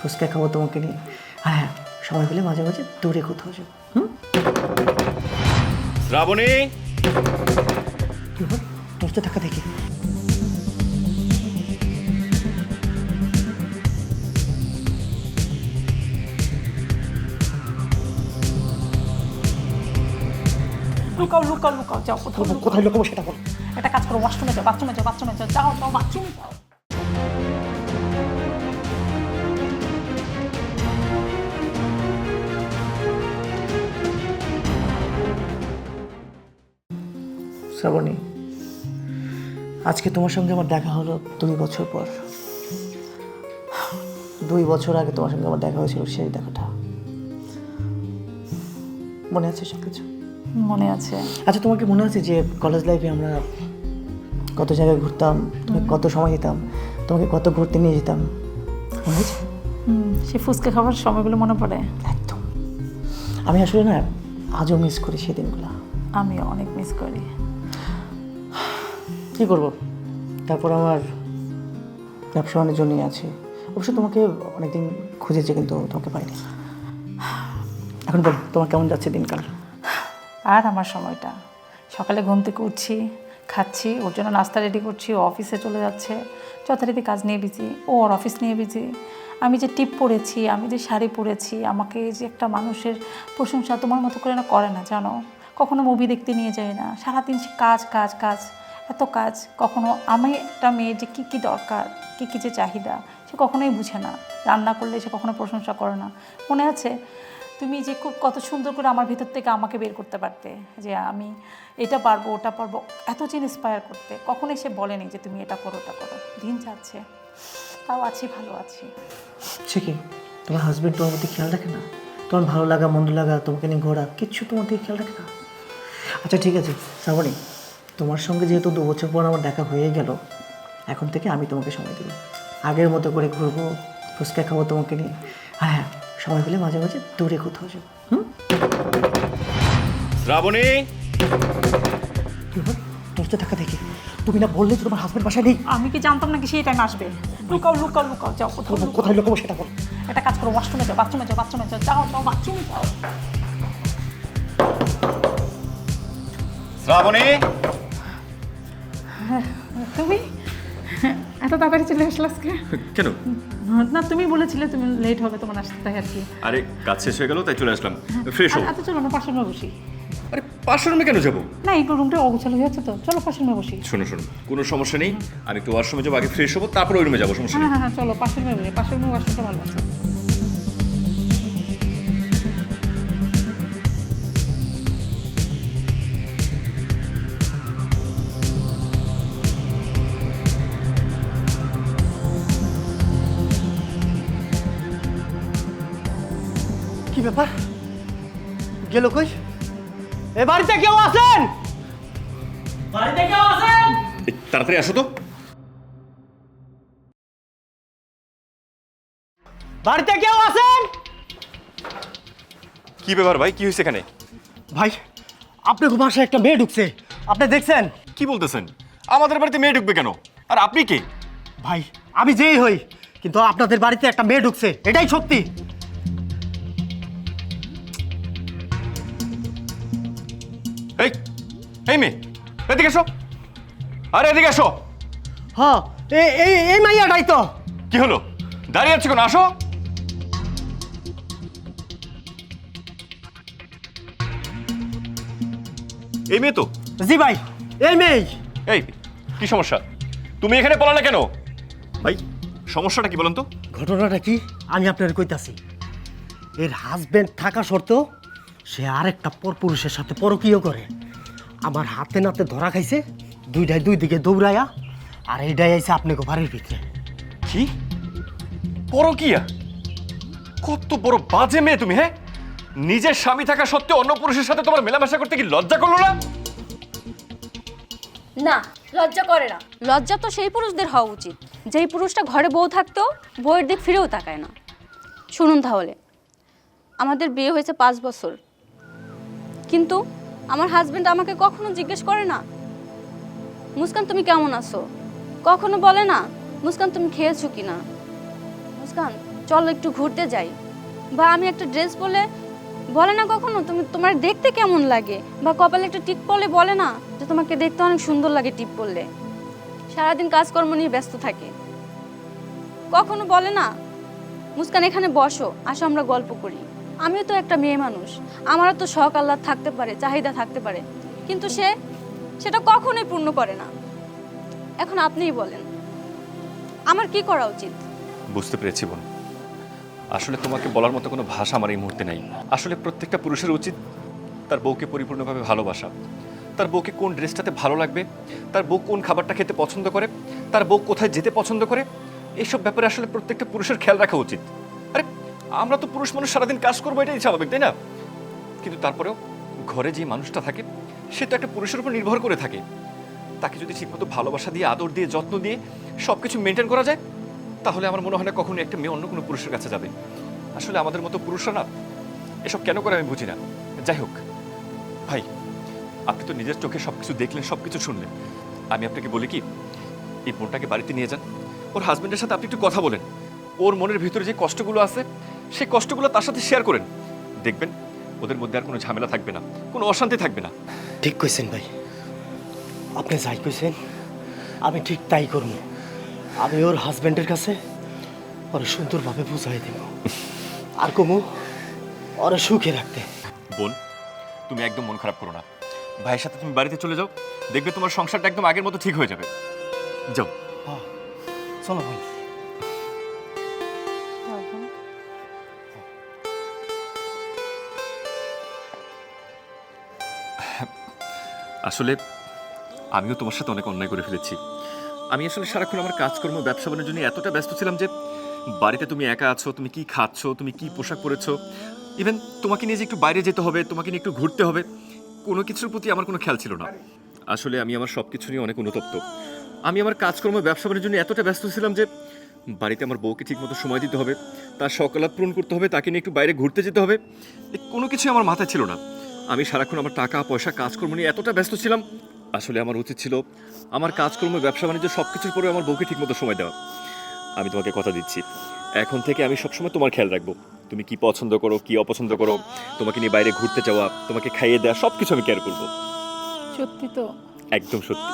ফুচকা খাবো তোমাকে নিয়ে। হ্যাঁ হ্যাঁ, সময় পেলে মাঝে মাঝে দূরে কোথাও যাবো। শ্রাবণী, তোর তো টাকা দেখি। লুকাও লুকাও লুকাও, যাও কোথাও লুকাও। কোথায় লুকাবো সেটা বল। একটা কাজ করো, ওয়াশরুমে যাও, বাথরুমে যাও, বাথরুমে যাও, যাও যাও বাথরুমে যাও। শ্রাবণী, আজকে তোমার সঙ্গে আমার দেখা হলো 2 বছর পর। 2 বছর আগে তোমার সঙ্গে আমার দেখা হয়েছিল, সেই দেখাটা মনে আছে সব কিছু? মনে আছে। আচ্ছা, তোমার কি মনে আছে যে কলেজ লাইফে আমরা কত জায়গায় ঘুরতাম, তোমাকে কত সময় দিতাম, তোমাকে কত ঘুরতে নিয়ে যেতাম, মনে আছে? সে ফুচকা খাবার সময়গুলো মনে পড়ে। একদম। আমি আসলে না আজও মিস করি সেই দিনগুলো। আমি অনেক মিস করি। কী করবো, তারপর আমার ব্যবসা বাণিজ্য নিয়ে আছে। অবশ্য তোমাকে অনেকদিন খুঁজেছে কিন্তু তোমাকে পাইনি। এখন বল, তোমার কেমন যাচ্ছে দিনকাল? আর আমার সময়টা, সকালে ঘুম থেকে উঠছি, খাচ্ছি, ওর জন্য নাস্তা রেডি করছি, ও অফিসে চলে যাচ্ছে, যথারীতি কাজ নিয়ে বিজি, ও ওর অফিস নিয়ে বিজি। আমি যে টিপ পরেছি, আমি যে শাড়ি পরেছি, আমাকে যে একটা মানুষের প্রশংসা তোমার মতো করে না করে না, জানো। কখনো মুভি দেখতে নিয়ে যায় না, সারাদিন সে কাজ কাজ কাজ, এত কাজ। কখনো আমি একটা মেয়ে যে কী কী দরকার, কী কী যে চাহিদা, সে কখনোই বুঝে না। রান্না করলে সে কখনো প্রশংসা করে না। মনে আছে তুমি যে খুব কত সুন্দর করে আমার ভিতর থেকে আমাকে বের করতে পারতে, যে আমি এটা পারবো ওটা পারবো, এত যে ইন্সপায়ার করতে। কখনোই সে বলেনি যে তুমি এটা করো ওটা করো। দিন যাচ্ছে, তাও আছি, ভালো আছি। সে কি, তোমার হাজব্যান্ড তোমার মধ্যে খেয়াল রাখে না? তোমার ভালো লাগা মন্দ লাগা, তোমাকে নিয়ে ঘোরা, কিচ্ছু তোমার দিকে খেয়াল রাখে না? আচ্ছা ঠিক আছে শ্রাবণী, তোমার সঙ্গে যেহেতু 2 বছর পর আমার দেখা হয়ে গেল, এখন থেকে আমি তোমাকে সময় দেবো। আগের মতো করে ঘুরবো, ফুচকা খাবো তোমাকে নিয়ে। হ্যাঁ হ্যাঁ, সময় পেলে মাঝে মাঝে দূরে কোথাও যাবো। শ্রাবণী, তোর তো টাকা দেখি। তুমি না বললে যে তোমার হাজব্যান্ড বাসায় নেই? আমি কি জানতাম নাকি সেই টাইম আসবে? লুকাও লুকাও লুকাও, যাও কোথাও লুকাও। কোথায় লুকাবো সেটা বল। একটা কাজ করো, ওয়াশরুমে যাও, বাথরুমে যাও, বাথরুমে যাও, যাও যাও বাথরুমে যাও। শ্রাবণী, তুমি এত তাড়াতাড়ি চলে আসলে আজকে? কেন? না, তুমি বলেছিলে তুমি লেট হবে তোমার আসতে, তাই আর কি। আরে কাজ শেষ হয়ে গেল তাই চলে আসলাম। ফ্রেশ হও। আচ্ছা চলো না, পাশের রুমে বসি। আরে পাশের রুমে কেন যাবো? না, এই রুমটা অগোছালো হয়ে যাচ্ছে তো, চলো পাশের রুমে বসি। শোনো শোনো, কোনো সমস্যা নেই। আমি একটু ওয়াশরুমে যাবো, আগে ফ্রেশ হবো, তারপর ওই রুমে যাবো, সমস্যা হ্যাঁ নেই। হ্যাঁ হ্যাঁ, চলো পাশের রুমে বসি, পাশের রুমে ওয়াশরুমটা ভালো আছে। কি ব্যাপার, গেল কই? এ বাড়িতে কেউ আছেন? বাড়িতে কেউ আছেন? এই, তাড়াতাড়ি আসো তো। বাড়িতে কেউ আছেন? কি ব্যাপার ভাই, কি হয়েছে এখানে? ভাই, আপনার বাসায় একটা মেয়ে ঢুকছে, আপনি দেখছেন? কি বলতেছেন? আমাদের বাড়িতে মেয়ে ঢুকবে কেন? আর আপনি কে? ভাই, আমি যেই হই, কিন্তু আপনাদের বাড়িতে একটা মেয়ে ঢুকছে, এটাই সত্যি। এই এই মেয়ে, এদিকে এসো। আরে এদিকে এসো। হ্যাঁ, এই মাইয়াটাই তো। কি হলো, দাঁড়িয়ে আছো কেন? আসো। এই মেয়ে তো? জি ভাই, এই মেয়ে। এই, কি সমস্যা? তুমি এখানে পলালে কেন? ভাই, সমস্যাটা কি বলুন তো? ঘটনাটা কি আমি আপনার কইতাছি। এর হাজবেন্ড থাকা সত্ত্বেও সে আরেকটা পরপুরুষের সাথে পরকীয় করে। আমার হাতে নাতে ধরা খাইছে, দুইটাই দুই দিকে দৌড়ায়া, আর এইটাই আইছে আপনাকে বাড়ির ভিতরে। কি পরকীয়া? কত বড় বাজে মেয়ে তুমি! হ্যাঁ, নিজের স্বামী থাকা সত্ত্বেও অন্য পুরুষের সাথে তোমার মেলামেশা করতে কি লজ্জা করলো না? না, লজ্জা করে না। লজ্জা তো সেই পুরুষদের হওয়া উচিত যেই পুরুষটা ঘরে বউ থাকতেও বউয়ের দিক ফিরেও তাকায় না। শুনুন তাহলে, আমাদের বিয়ে হয়েছে 5 বছর, কিন্তু আমার হাজবেন্ড আমাকে কখনো জিজ্ঞেস করে না, মুস্কান তুমি কেমন আছো? কখনো বলে না, মুস্কান তুমি খেয়েছো কিনা? মুস্কান চলো একটু ঘুরতে যাই, বা আমি একটা ড্রেস পরলে বলে না কখনো তুমি তোমার দেখতে কেমন লাগে, বা কপালে একটা টিপ পরলে বলে না যে তোমাকে দেখতে অনেক সুন্দর লাগে টিপ পরলে। সারাদিন কাজকর্ম নিয়ে ব্যস্ত থাকে, কখনো বলে না মুস্কান এখানে বসো, আসো আমরা গল্প করি। আমিও তো একটা মেয়ে মানুষ, আমারও তো শখ আহ্লাদ থাকতে পারে, চাহিদা থাকতে পারে, কিন্তু সেটা কখনোই পূর্ণ করে না। এখন আপনিই বলেন আমার কি করা উচিত? বুঝতে পেরেছি বোন, আসলে তোমাকে বলার মতো কোনো ভাষা আমার এই মুহূর্তে নেই। আসলে প্রত্যেকটা পুরুষের উচিত তার বউকে পরিপূর্ণভাবে ভালোবাসা, তার বউকে কোন ড্রেসটাতে ভালো লাগবে, তার বউ কোন খাবারটা খেতে পছন্দ করে, তার বউ কোথায় যেতে পছন্দ করে, এইসব ব্যাপারে আসলে প্রত্যেকটা পুরুষের খেয়াল রাখা উচিত। আরে আমরা তো পুরুষ মানুষ, সারাদিন কাজ করবো, এটাই স্বাভাবিক, তাই না? কিন্তু তারপরেও ঘরে যে মানুষটা থাকে সে তো একটা পুরুষের উপর নির্ভর করে থাকে। তাকে যদি ঠিকমতো ভালোবাসা দিয়ে, আদর দিয়ে, যত্ন দিয়ে সব কিছু মেনটেন করা যায়, তাহলে আমার মনে হয় না কখনো একটা মেয়ে অন্য কোনো পুরুষের কাছে যাবে। আসলে আমাদের মতো পুরুষরা না এসব কেন করে আমি বুঝি না। যাই হোক ভাই, আপনি তো নিজের চোখে সব কিছু দেখলেন, সব কিছু শুনলেন। আমি আপনাকে বলি কি, এই বোনটাকে বাড়িতে নিয়ে যান, ওর হাজবেন্ডের সাথে আপনি একটু কথা বলেন, ওর মনের ভিতরে যে কষ্টগুলো আছে সেই কষ্টগুলো তার সাথে শেয়ার করেন। দেখবেন ওদের মধ্যে আর কোনো ঝামেলা থাকবে না, কোনো অশান্তি থাকবে না। ঠিক কইছেন ভাই, আপনি যাই কইছেন আমি ঠিক তাই করব। আমি ওর হাজবেন্ডের কাছে ওরা সুন্দরভাবে বুঝাই দেব, আর কমু ওরা সুখে রাখতে। বোন, তুমি একদম মন খারাপ করো না, ভাইয়ের সাথে তুমি বাড়িতে চলে যাও, দেখবে তোমার সংসারটা একদম আগের মতো ঠিক হয়ে যাবে। যাও। চলো বোন। আসলে আমিও তোমার সাথে অনেক অন্যায় করে ফেলেছি। আমি আসলে সারাক্ষণ আমার কাজকর্ম, ব্যবসা বাণিজ্য নিয়ে এতটা ব্যস্ত ছিলাম যে বাড়িতে তুমি একা আছো, তুমি কি খাচ্ছ, তুমি কি পোশাক পরেছো, ইভেন তোমাকে নিয়ে যে একটু বাইরে যেতে হবে, তোমাকে নিয়ে একটু ঘুরতে হবে, কোনো কিছুর প্রতি আমার কোনো খেয়াল ছিল না। আসলে আমি আমার সব কিছু নিয়ে অনেক অনুতপ্ত। আমি আমার কাজকর্ম, ব্যবসা বাণিজ্য নিয়ে এতটা ব্যস্ত ছিলাম যে বাড়িতে আমার বউকে ঠিকমতো সময় দিতে হবে, তার সকালাত পূরণ করতে হবে, তাকে নিয়ে একটু বাইরে ঘুরতে যেতে হবে, কোনো কিছুই আমার মাথায় ছিল না। আমি সারাক্ষণ আমার টাকা পয়সা, কাজকর্ম নিয়ে এতটা ব্যস্ত ছিলাম। আসলে আমার উচিত ছিল আমার কাজকর্ম, ব্যবসা বাণিজ্য সব কিছুর পরে আমার বউকে ঠিকমতো সময় দেওয়া। আমি তোমাকে কথা দিচ্ছি, এখন থেকে আমি সবসময় তোমার খেয়াল রাখবো। তুমি কি পছন্দ করো, কি অপছন্দ করো, তোমাকে নিয়ে বাইরে ঘুরতে যাওয়া, তোমাকে খাইয়ে দেওয়া, সব কিছু আমি কেয়ার করবো। সত্যি তো? একদম সত্যি।